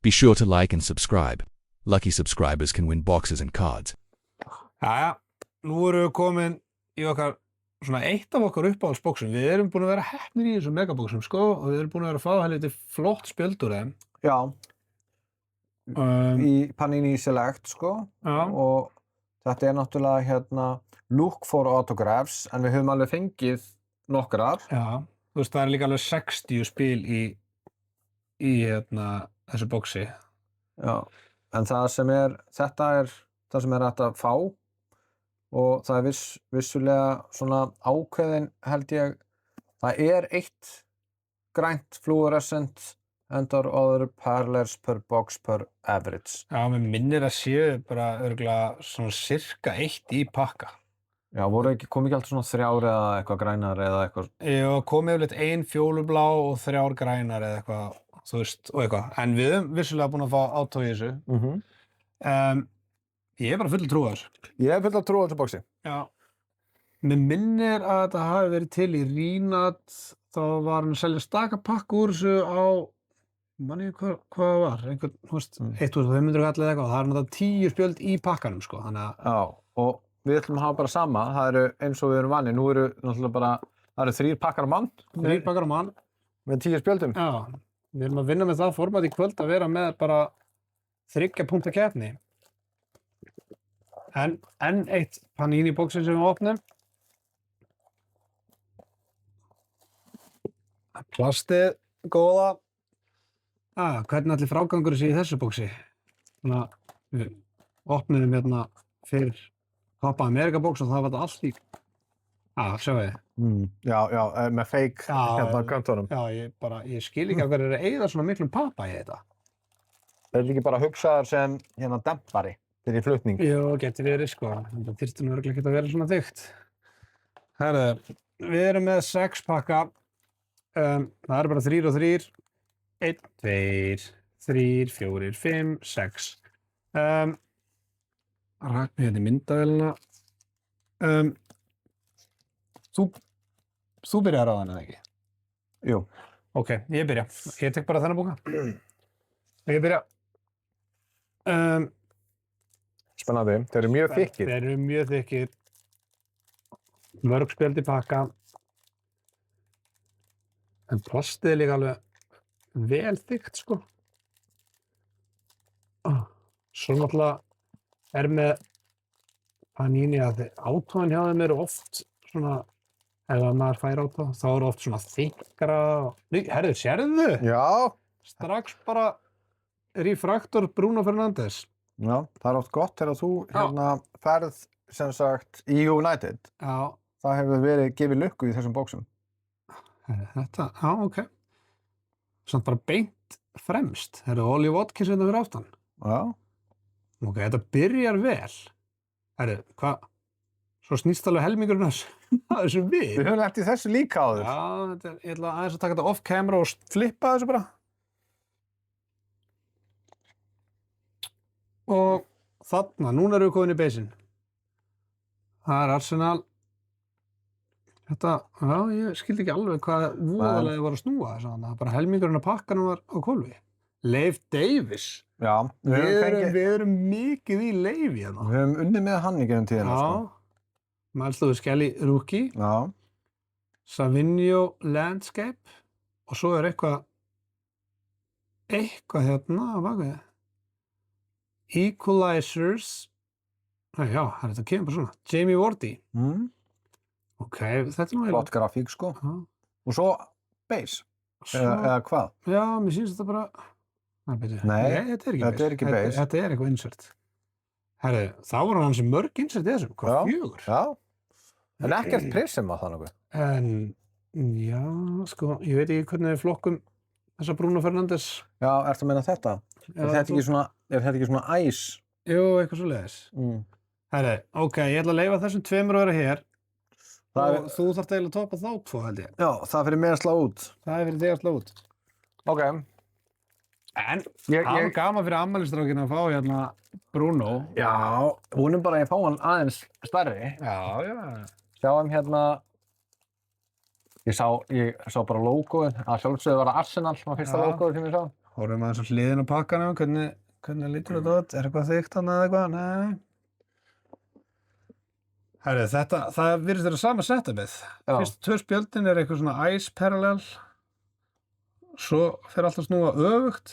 Be sure to like and subscribe. Lucky subscribers can win boxes and cards. Jæja, nú erum við komin í okkar svona eitt af okkar uppáhaldsbóksum. Við erum búin að vera heppnir í þessum megabóksum, sko, og við erum búin að vera að fá helviti flott spjöld úr þeim. Já, í Panini Select, sko, Já. og þetta er náttúrulega hérna Look for Autographs, en við höfum alveg fengið nokkrar. Já, þú veist, það er líka alveg 60 spil í þessu bóksi. Já, en þetta er það sem er hægt að fá og það er vissulega svona ákveðin, held ég, það er eitt grænt fluorescent and other parallels per box per average. Já, mér minnir að séu bara örugglega svona sirka 1 í pakka. Já, kom ekki alltaf svona 3 eða eitthvað grænar eða eitthvað? Já, kom yfirleitt 1 fjólublá og 3 grænar eða eitthvað, þú veist, og eitthvað. En við höfum vissulega búin að fá átóð í þessu. Ég er bara full trú á þessu. Ég er full að trú á þessu boxi. Já. Mér minnir að þetta hafi verið til í Rínat, þá var hann að selja staka pakka úr þessu á, manni hvað það var, einhvern, þú veist, 1500 kall eða eitthvað, það er náttúrulega 10 spjöld í pakkanum, sko, þannig að... Já, og við ætlum að hafa bara sama, það eru eins og við erum vanir, nú eru náttúrulega bara, það eru 3 pakkar á mann. 3 pakkar á mann. Með 10 spjöldum. Já, við erum að vinna með það format í kvöld að vera með bara 3 punkta keppni. En eitt Panini bóksin sem við opnum. Plastið, góða. Hvernig allir frágangur sé í þessu bóksi? Svona, við opnuðum hérna fyrir Copa America bóks og það var þetta allt í. Sjáu þið. Já, með fake hérna köntunum. Já, ég skil ekki að hverju er að eyða svona miklum pappa í þetta. Það er ekki bara hugsaðar sem hérna dempari fyrir flutning. Jú, getur verið, sko. Það þyrfti nú örugglega ekki að vera svona þykkt. Herðu, við erum með 6 pakka. Það eru bara 3 og 3. 1, 2, 3, 4, 5, 6. Rak mig hérna í myndavélina. Þú byrjar á þann eða ekki? Jú. Ok, ég byrja. Ég tek bara þennan bóka. Ég byrja. Spennandi, þeir eru mjög þykkir. Þeir eru mjög þykkir. Mörg spjöld í pakka. En plastið er líka alveg vel þykkt, sko. Svo náttúrulega er með Panini að átóðan hjá þeim eru oft svona, ef maður fær átóð, þá eru oft svona þykkara. Herðu, sérðu? Já. Strax bara refraktor Bruno Fernandes. Já, það er oft gott þegar þú hérna ferð, sem sagt, í United. Já. Það hefur verið gefið lukku í þessum bóksum. Þetta, já, ok. Samt bara beint fremst. Herðu, Ollie Watkins hérna fyrir aftan. Já. Ok, þetta byrjar vel. Herðu, hvað? Svo snýst alveg helmingurinn þessu við. Við höfum lent í þessu líka áður. Já, ég ætla aðeins að taka þetta off camera og flippa þessu bara. Og þarna, núna erum við komin í beisinn. Það er Arsenal. Þetta, já, ég skildi ekki alveg hvað voðalega var að snúa þess að bara helmingurinn af pakkanum var á hvolfi. Leif Davis. Já, við erum mikið í Leifi hérna. Við höfum unnið með hann í gegnum tíðina, sko. Já, Miles Lewis Skelly rookie. Já. Savinio Landscape. Og svo er eitthvað hérna, hvað er það? Equalizers. Já, þetta kemur bara svona. Jamie Vardy. Ok, þetta er nú eiginlega. Flott grafík, sko. Og svo base. Eða hvað? Já, mér sýnst þetta bara. Nei, þetta er ekki base. Þetta er eitthvað insert. Herðu, þá voru hann sem mörg insert í þessum. Hvað, 4? Já. En ekkert prism að það nokkuð. Já, sko, ég veit ekki hvernig við flokkum þessa Bruno Fernandes. Já, ertu að meina þetta? Er þetta ekki svona æs? Jú, eitthvað svoleiðis. Herðu, ok, ég ætla að leyfa þessum 2 að vera hér. Og þú þarft eiginlega að toppa þá 2, held ég. Já, það fyrir mig að slá út. Það fyrir þig að slá út. Ok. En það var gaman fyrir afmælisstrákinn að fá hérna Bruno. Já, vonum bara að ég fá hann aðeins stærri. Já. Sjáum hérna, ég sá bara logoið, að sjálfsögðu var það Arsenal, var fyrsta logoið sem ég sá. Horfum aðeins á hliðin á pakkanum, hvernig lítur þetta út? Er eitthvað þykkt þarna eða eitthvað? Nei. Herri, það virðist vera sama setupið. Já. Fyrstu 2 spjöldin er eitthvað svona ice parallel. Svo fer alltaf að snúa öfugt.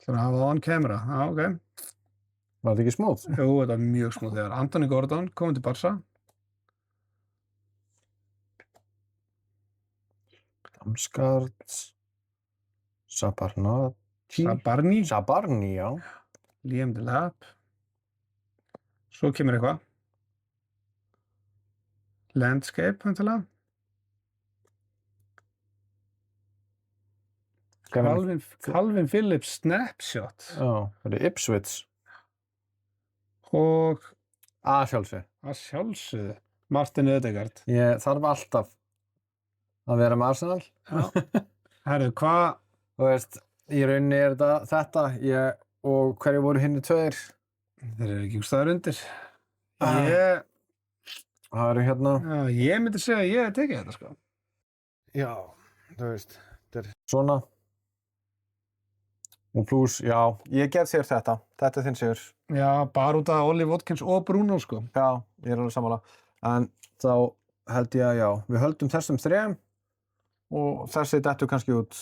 Það er að hafa on camera. Já, ok. Var þetta ekki smooth? Jú, þetta er mjög smúð þegar Anthony Gordon komið til Barca. Damsgaard, Sabarni, Sabarni, já. Liam Delap. Svo kemur eitthvað. Landscape, vantilega. Calvin Phillips Snapshot. Já, þetta er Ipswich. Og Að sjálfsögðu Martin Ødegaard. Ég þarf alltaf að vera með Arsenal. Já. Herru, hvað? Þú veist, í rauninni er þetta, og hverju voru hinni 2? Þeir eru ekki staðar undir. Það eru hérna. Já, ég myndi segja að ég hef tekið þetta, sko. Já, þú veist, þetta er svona. Og pluss, já, ég gef þér þetta. Þetta er þinn sigur. Já, bara út af Ollie Watkins og Bruno, sko. Já, ég er alveg sammála. En þá held ég að já, við höldum þessum 3 og þessi dettur kannski út.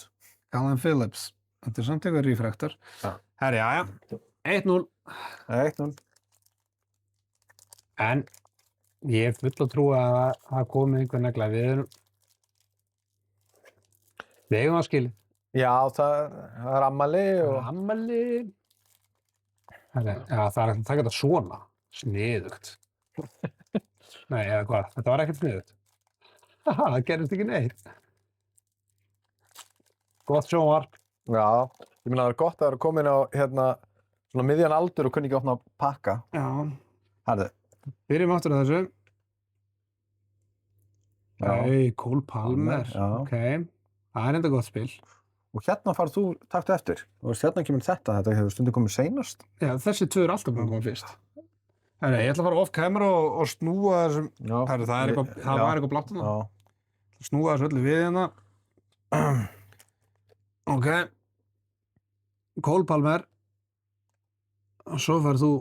Calvin Phillips. Þetta er samt eitthvað refraktor. Já. Herri, já. 1-0. 1-0. En ég er full að trúa að það komi einhver negla. Við eigum að skilja. Já, það er ammali og... Ammali. Já, það er að taka þetta svona. Sniðugt. Nei, eða hvað? Þetta var ekkert sniðugt. Haha, það gerist ekki neitt. Gott sjónvarp. Já, ég meina það er gott að vera komin á hérna svona miðjan aldur og kunni ekki opna pakka. Já. Herðu. Byrjum aftur á þessu. Já. Cole Palmer. Já. Ok. Það er enda gott spil. Og hérna farð þú taktu eftir. Og hérna kemur þetta hefur stundum komið seinast. Já, þessi 2 eru alltaf búin að koma fyrst. Herri, ég ætla að fara off camera og snúa þessum. Já. Herri, það var eitthvað blátt þarna. Já. Snúa þessu öllu við hérna. Ok. Cole Palmer. Og svo farð þú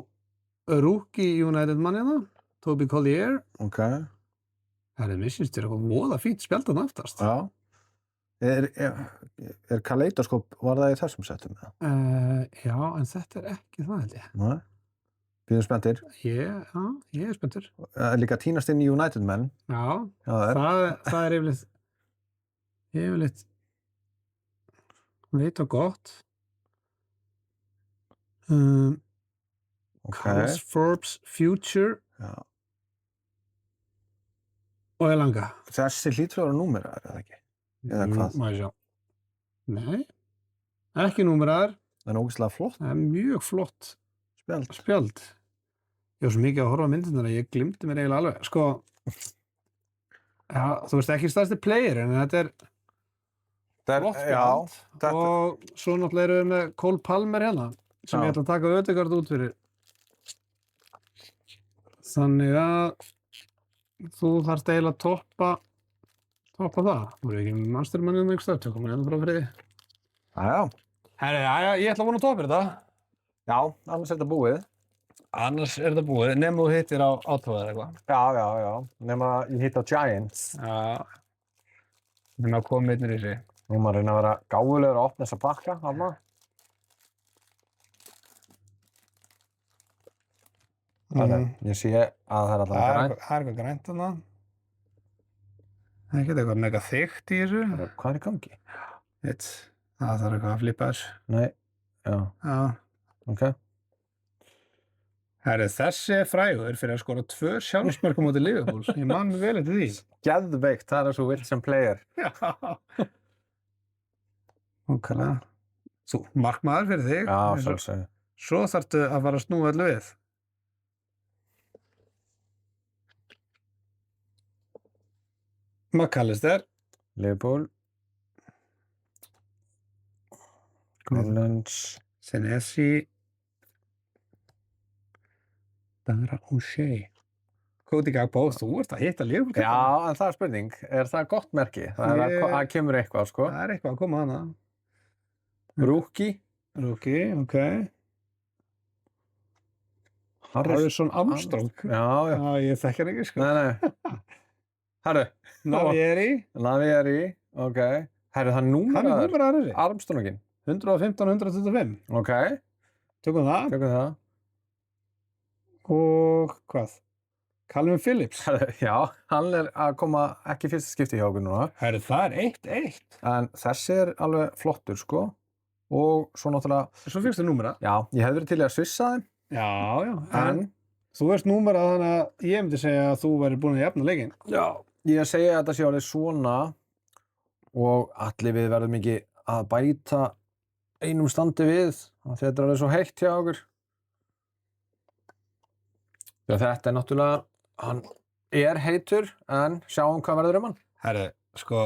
Rookie United mann hérna. Toby Collier. Ok. Herri, mér finnst þér eitthvað voða fínt spjaldan aftast. Já. Er Kaleidoskop, var það í þessum settum? Já, en þetta er ekki það, held ég. Nei. Bíðum spenntir. Já, ég er spenntur. Líka tínast inn í United menn. Já, Já, það er yfirleitt veit og gott. Carlos Forbes Future. Já. Og Elanga. Þessi hlýtur að vera númeraðar, eða ekki? Eða hvað? Má ég sjá. Nei, ekki númeraðar. Það er ógeðslega flott Það er mjög flott spjald. Ég var svo mikið að horfa á myndirnar að ég glimti mér eiginlega alveg. Sko, já, þú veist ekki stærsti player, en þetta er flott spjald. Og svo náttúrulega erum við með Cole Palmer hérna, sem ég ætla að taka Ødegaard út fyrir. Þannig að þú þarft eiginlega að toppa það. Þú eru ekki mastermannið um einhver stöð, tökum við hérna frá fyrir því. Já. Herri, ég ætla að vona að toppa þetta. Já, annars er þetta búið. Annars er þetta búið, nema þú hittir á átóðar eitthvað. Já. Nema ég hitt á Giants. Já. Nema að koma einnir í sig. Nú maður reyna að vera gáfulegur að opna þessa pakka, þarna. Ég sé að það er alltaf grænt. Það er eitthvað grænt þarna. Það er ekki eitthvað mega þykkt í þessu. Hvað er í gangi? Það þarf eitthvað að flippa þessu. Nei, já. Já. Ok. Herri, þessi er frægur fyrir að skora 2 sjálfsmörk á móti Liverpool. Ég man mig vel eftir því. Geðveikt, það er svo vilt sem player. Já. Ókvæðlega. Þú, markmaður fyrir þig. Já, sjálfsögðu. Svo þarftu að fara að snúa öllu við. McAllister. Liverpool. Collins. Senesi. Dara O'Shea. Cody Gagbo, þú ert að hitta Liverpool. Já, en það er spurning. Er það gott merki? Það það kemur eitthvað, sko. Það er eitthvað að koma hana. Rookie. Ok. Harrison Armstrong. Já. Já, ég þekki hann ekki, sko. Nei. Herru. Navieri, ok. Herru, það Hann er númeraður. númeraður þessi. Armstrongin. 115 og 125. Ok. Tökum það. Og hvað? Calvin Phillips. Herru, já, hann er að koma ekki fyrsta skipti hjá okkur núna. Herru, það er 1-1. En þessi er alveg flottur, sko. Og svo náttúrulega... Svo fyrstu númera. Já, ég hefði verið til í að svissa þeim. Já. En... Þú veist númerað þannig að ég myndi segja að þú væri búin að jafna leikinn. Já. Ég segi að þetta sé alveg svona og allir við verðum ekki að bæta einum standi við. Þetta er alveg svo heitt hjá okkur. Já, þetta er náttúrulega, hann er heitur en sjáum hvað verður hann. Herru, sko,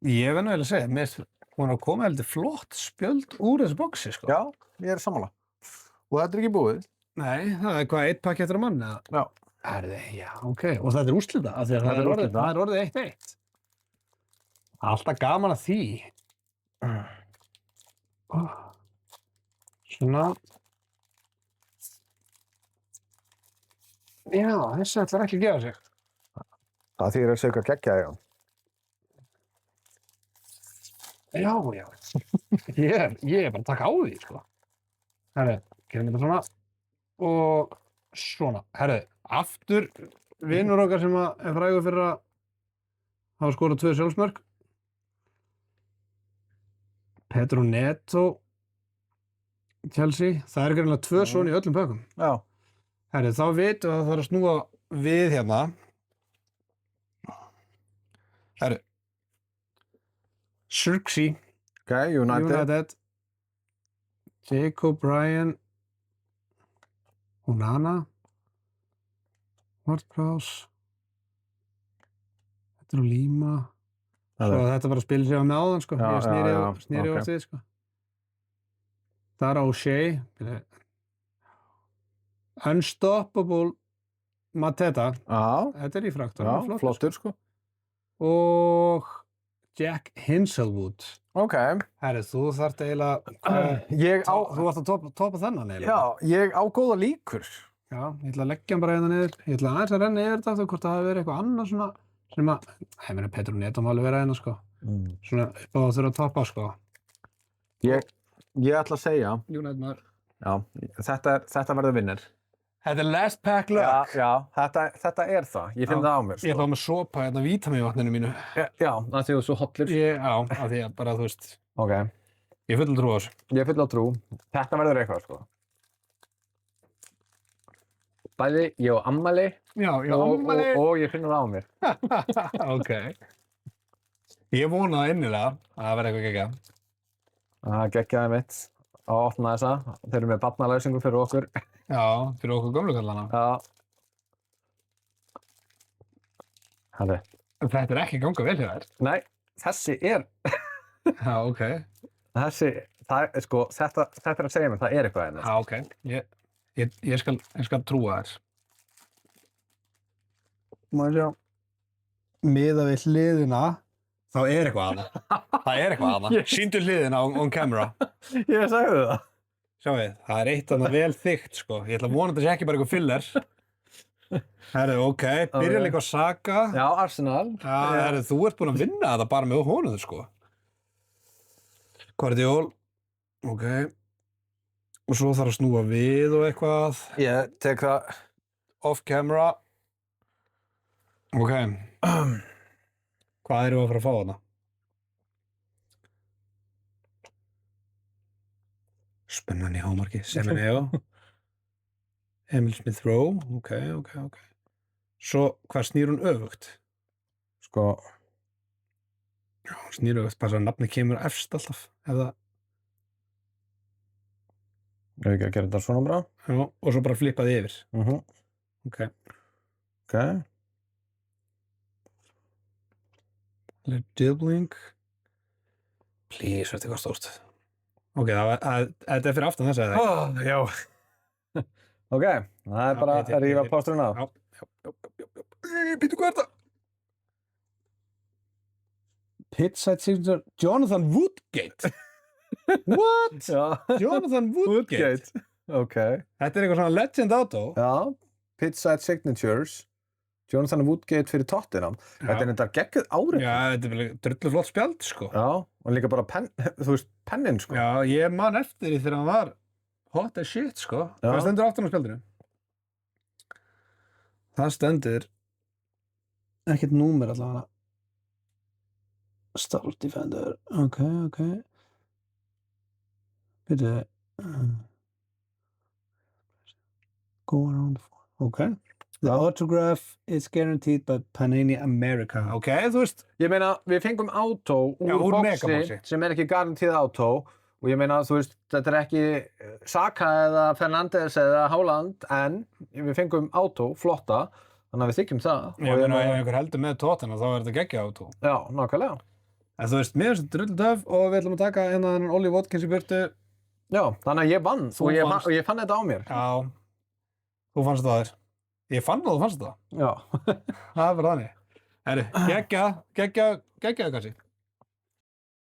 ég verð nú eiginlega að segja, mér finnst hún að koma heldur flott spjöld úr þessu boxi, sko. Já, ég er sammála. Og þetta er ekki búið. Nei, það er hvað, 1 pakki eftir að mann, eða? Já. Herru, já, ok. Og þetta er úrslita, af því að það er orðið 1-1. Alltaf gaman að því. Svona. Já, þessi ætlar ekki að gefa sig. Það þýðir að segja geggja, já. Já. Ég er bara að taka á því, sko. Herru, gerum þetta svona. Og svona. Herru, aftur vinur okkar sem er frægur fyrir að hafa skorað 2 sjálfsmörk. Pedro Neto, Chelsea. Það er greinilega 2 svona í öllum pökkum. Já. Herru, þá vitum við að það þarf að snúa við hérna. Herru. Xerxes. Ok, United. Jacob Bryan. Onana. Ward-Prowse. Þetta er á Lima. Svo þetta bara spilir sig á með áðan, sko. Ég snýri á því, sko. Það er O'Shea. Unstoppable Mateta. Já. Þetta er í fraktur. Já, flottur, sko. Og Jack Hinselwood. Ok. Herri, þú þarft eiginlega... Þú varst að topa þennan eiginlega. Já, ég á góða líkur. Já, ég ætla að leggja hann bara hérna niður. Ég ætla aðeins að renna yfir þetta aftur hvort það hafi verið eitthvað annað svona sem að... Ég meina, Pedro Neto má alveg vera hérna, sko. Svona upp á að þurfa að toppa, sko. Ég ætla að segja... United maður. Já, þetta verður vinnir. Þetta er last pack luck. Já, þetta er það. Ég finn það á mér. Ég ætla að sopa hérna vítamínvatninu mínu. Já, það séu svo hotlur. Já, af því að bara, þú veist... Ok. Ég er full trú á þessu. Ég er full á trú. Þetta verður eitthvað, sko. Bæði, ég á ammæli. Já, ég á ammæli. Og ég finn það á mér. Ok. Ég vona innilega að það verði eitthvað geggjað. Það geggjaði mitt að opna þessa. Þeir eru með barnalausingu fyrir okkur. Já, fyrir okkur gömlu kallana. Já. Herri. Þetta er ekki ganga vel hjá þér. Nei, þessi er... Já, ok. Þetta er að segja mér, það er eitthvað einnig. Já, ok. Ég skal trúa þér. Má ég sjá. Miðað við hliðina, þá er eitthvað hana. Það er eitthvað hana. Sýndu hliðina on camera. Ég sagði það. Sjáu þið, það er eitt annað vel þykkt, sko. Ég ætla að vona að þetta sé ekki bara eitthvað filler. Herru, ok, byrja líka á Saka. Já, Arsenal. Já, herru, þú ert búinn að vinna þetta bara með honum, sko. Guardiol. Ok. Og svo þarf að snúa við og eitthvað. Ég tek það. Off camera. Ok. Hvað erum við að fara að fá þarna? Spennan í hámarki. Semeneo. Emil Smith Rowe. Ok. Svo, hvað snýr hún öfugt? Sko. Já, hún snýr öfugt. Bara svo að nafni kemur efst alltaf. Eða... Ef ekki að gera þetta svona bra. Já, og svo bara flippaði yfir. Ok. Dribbling. Please, þetta er eitthvað stórt. Ok, þetta er fyrir aftan þess að það. Já. Ok, það er bara að rífa plásturinn af. Já. Býtu hvað er það? Pitside Signature Jonathan Woodgate. What? Já, Jonathan Woodgate. Ok. Þetta er eitthvað svona legend auto. Já, Pitside Signatures, Jonathan Woodgate fyrir Tottenham. Þetta er þetta geggjuð árið. Já, þetta er vel drullu flott spjald, sko. Já, og líka bara pennin, sko. Já, ég man eftir því þegar hann var hot as shit, sko. Já. Hvað stendur aftan á spjaldinu? Það stendur ekkert númer allavega. Star Defender. Ok. Byrju. Go around the floor. Ok. The autograph is guaranteed by Panini America. Ok, þú veist. Ég meina, við fengum auto Já, úr boxi megaboxi. sem er ekki garantíð auto og ég meina, þú veist, þetta er ekki Saka eða Fernandes eða Haaland en við fengum auto, flotta, þannig að við þykjum það. Ég Og meina, ef einhver heldur með tóttina þá er þetta geggja auto. Já, nákvæmlega. En þú veist, mér finnst þetta drullu töff og við ætlum að taka hérna þennan Ollie Watkins í burtu. Já, þannig að ég vann Þú vannst. og ég fann þetta á mér. Já, þú fannst það þér. Ég fann það, þú fannst það. Já. Það er bara þannig. Herru, geggja, kannski.